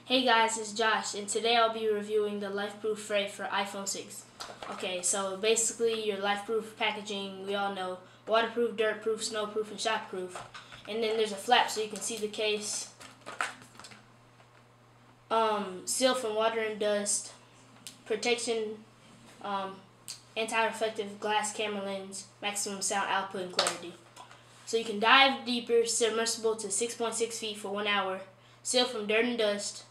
Hey guys, it's Josh, and today I'll be reviewing the LifeProof fre for iPhone 6. Okay, so basically your LifeProof packaging, we all know, waterproof, dirtproof, snowproof, and shockproof. And then there's a flap so you can see the case. Seal from water and dust, protection, anti-reflective glass camera lens, maximum sound output and clarity. So you can dive deeper, submersible to 6.6 feet for 1 hour, seal from dirt and dust,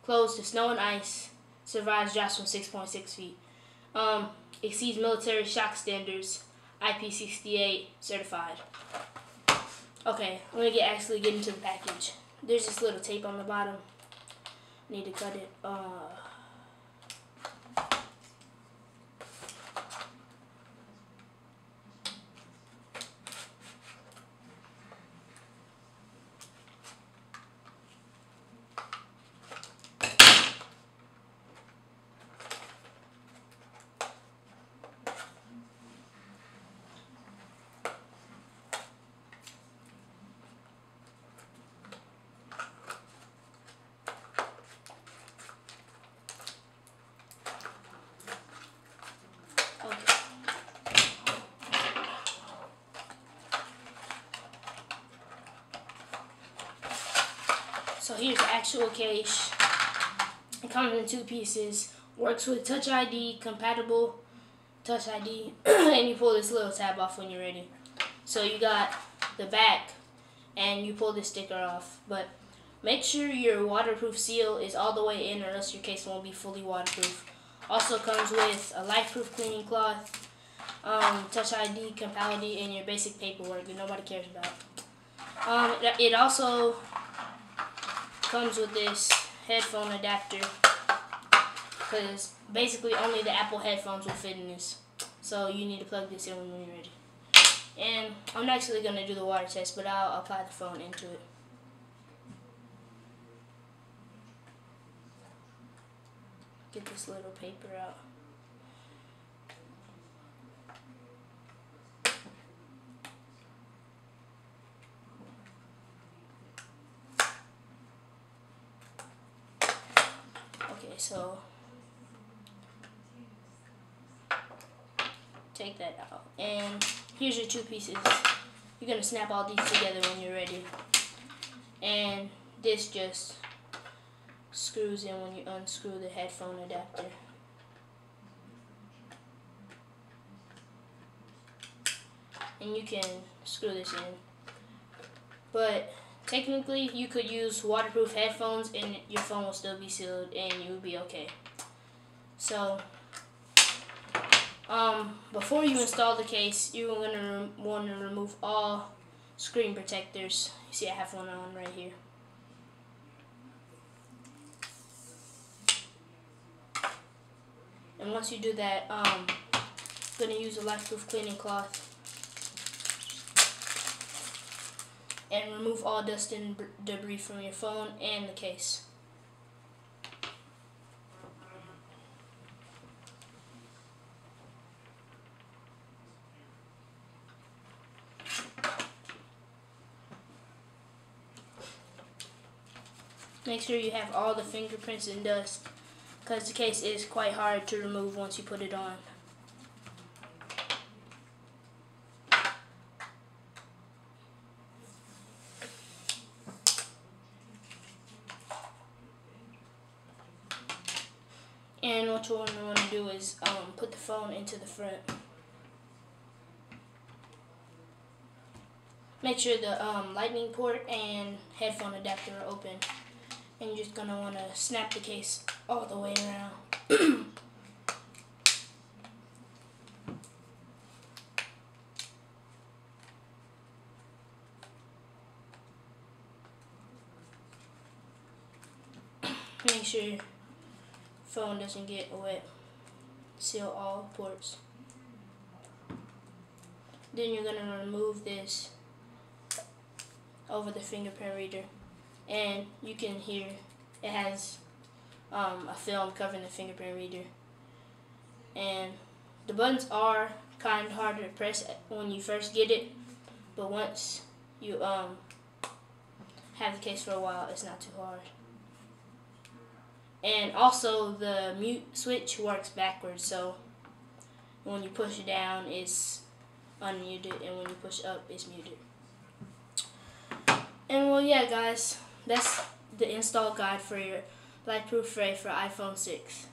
closed to snow and ice, survives drops from 6.6 feet. Exceeds military shock standards, IP68 certified. Okay, let me actually get into the package. There's this little tape on the bottom. Need to cut it. So here's the actual case. It comes in 2 pieces. Works with Touch ID, compatible Touch ID, and you pull this little tab off when you're ready. So you got the back, and you pull this sticker off. But make sure your waterproof seal is all the way in, or else your case won't be fully waterproof. Also comes with a LifeProof cleaning cloth, Touch ID, compatibility, and your basic paperwork that nobody cares about. It also comes with this headphone adapter, because basically only the Apple headphones will fit in this. So you need to plug this in when you're ready. And I'm not actually going to do the water test, but I'll apply the phone into it. Get this little paper out. Okay, so take that out, and here's your 2 pieces. You're gonna snap all these together when you're ready, and this just screws in when you unscrew the headphone adapter. And you can screw this in, but technically you could use waterproof headphones and your phone will still be sealed and you will be okay. So before you install the case, you're going to want to remove all screen protectors. You see I have one on right here. And once you do that, I'm going to use a LifeProof cleaning cloth and remove all dust and debris from your phone and the case. Make sure you have all the fingerprints and dust, because the case is quite hard to remove once you put it on. And what you want to do is put the phone into the front. Make sure the lightning port and headphone adapter are open. And you're just going to want to snap the case all the way around. Make sure your phone doesn't get wet. Seal all ports. Then you're going to remove this over the fingerprint reader, and you can hear it has a film covering the fingerprint reader, and the buttons are kind of hard to press when you first get it, but once you have the case for a while, it's not too hard. And also the mute switch works backwards, so when you push it down it's unmuted, and when you push up it's muted. And well, yeah guys, that's the install guide for your LifeProof fre for iPhone 6.